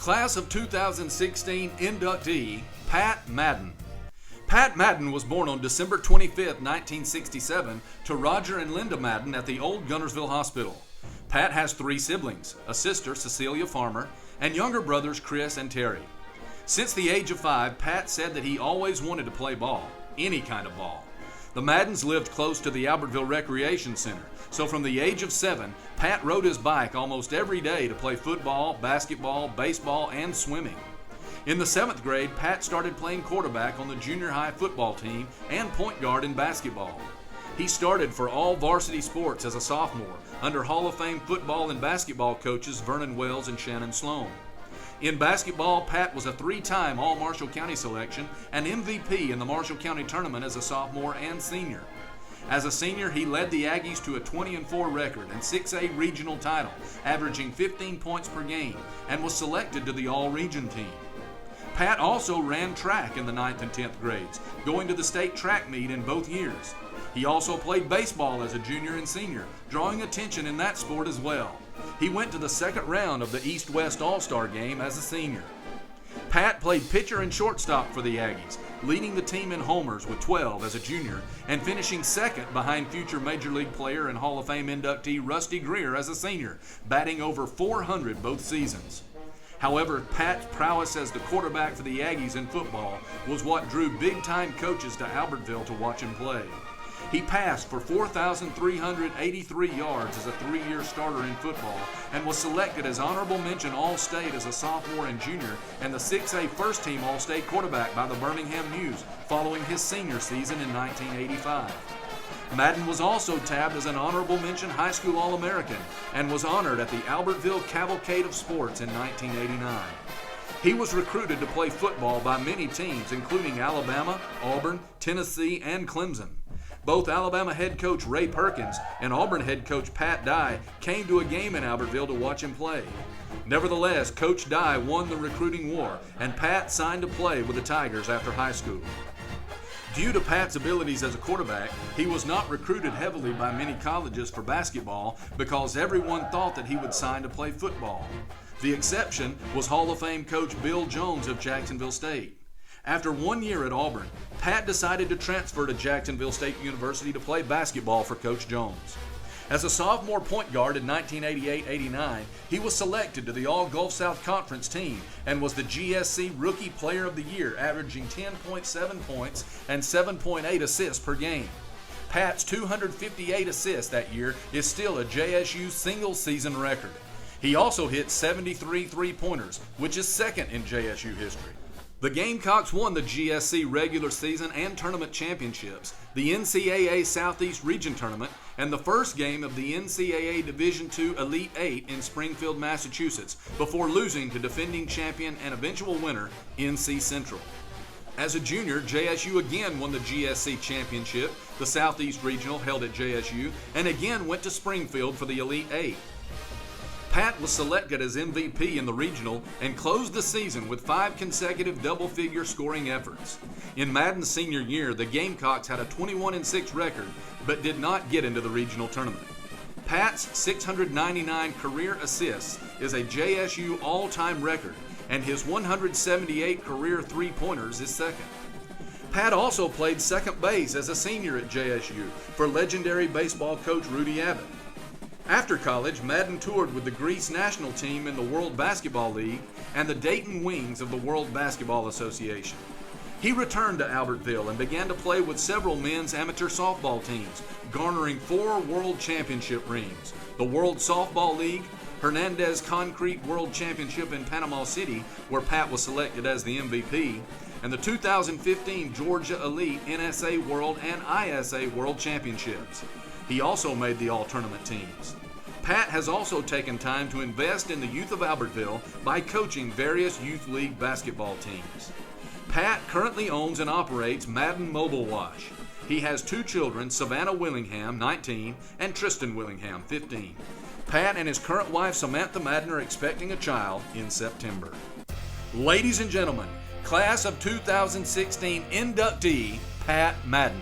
Class of 2016 inductee, Pat Madden. Pat Madden was born on December 25, 1967, to Roger and Linda Madden at the old Guntersville Hospital. Pat has 3 siblings, a sister, Cecilia Farmer, and younger brothers Chris and Terry. Since the age of 5, Pat said that he always wanted to play ball, any kind of ball. The Maddens lived close to the Albertville Recreation Center, so from the age of 7, Pat rode his bike almost every day to play football, basketball, baseball, and swimming. In the 7th grade, Pat started playing quarterback on the junior high football team and point guard in basketball. He started for all varsity sports as a sophomore under Hall of Fame football and basketball coaches Vernon Wells and Shannon Sloan. In basketball, Pat was a 3-time All-Marshall County selection and MVP in the Marshall County tournament as a sophomore and senior. As a senior, he led the Aggies to a 20-4 record and 6A regional title, averaging 15 points per game, and was selected to the All-Region team. Pat also ran track in the 9th and 10th grades, going to the state track meet in both years. He also played baseball as a junior and senior, drawing attention in that sport as well. He went to the 2nd round of the East-West All-Star game as a senior. Pat played pitcher and shortstop for the Aggies, leading the team in homers with 12 as a junior and finishing 2nd behind future Major League player and Hall of Fame inductee Rusty Greer as a senior, batting over 400 both seasons. However, Pat's prowess as the quarterback for the Aggies in football was what drew big-time coaches to Albertville to watch him play. He passed for 4,383 yards as a 3-year starter in football and was selected as honorable mention All-State as a sophomore and junior and the 6A first-team All-State quarterback by the Birmingham News following his senior season in 1985. Madden was also tabbed as an honorable mention high school All-American and was honored at the Albertville Cavalcade of Sports in 1989. He was recruited to play football by many teams, including Alabama, Auburn, Tennessee, and Clemson. Both Alabama head coach Ray Perkins and Auburn head coach Pat Dye came to a game in Albertville to watch him play. Nevertheless, Coach Dye won the recruiting war, and Pat signed to play with the Tigers after high school. Due to Pat's abilities as a quarterback, he was not recruited heavily by many colleges for basketball because everyone thought that he would sign to play football. The exception was Hall of Fame coach Bill Jones of Jacksonville State. After 1 year at Auburn, Pat decided to transfer to Jacksonville State University to play basketball for Coach Jones. As a sophomore point guard in 1988-89, he was selected to the All-Gulf South Conference team and was the GSC Rookie Player of the Year, averaging 10.7 points and 7.8 assists per game. Pat's 258 assists that year is still a JSU single-season record. He also hit 73 three-pointers, which is 2nd in JSU history. The Gamecocks won the GSC regular season and tournament championships, the NCAA Southeast Region Tournament, and the first game of the NCAA Division II Elite 8 in Springfield, Massachusetts, before losing to defending champion and eventual winner, NC Central. As a junior, JSU again won the GSC Championship, the Southeast Regional held at JSU, and again went to Springfield for the Elite 8. Pat was selected as MVP in the regional and closed the season with 5 consecutive double-figure scoring efforts. In Madden's senior year, the Gamecocks had a 21-6 record but did not get into the regional tournament. Pat's 699 career assists is a JSU all-time record, and his 178 career three-pointers is 2nd. Pat also played second base as a senior at JSU for legendary baseball coach Rudy Abbott. After college, Madden toured with the Greece national team in the World Basketball League and the Dayton Wings of the World Basketball Association. He returned to Albertville and began to play with several men's amateur softball teams, garnering 4 World Championship rings: the World Softball League, Hernandez Concrete World Championship in Panama City, where Pat was selected as the MVP, and the 2015 Georgia Elite NSA World and ISA World Championships. He also made the all-tournament teams. Pat has also taken time to invest in the youth of Albertville by coaching various youth league basketball teams. Pat currently owns and operates Madden Mobile Wash. He has 2 children, Savannah Willingham, 19, and Tristan Willingham, 15. Pat and his current wife, Samantha Madden, are expecting a child in September. Ladies and gentlemen, Class of 2016 inductee, Pat Madden.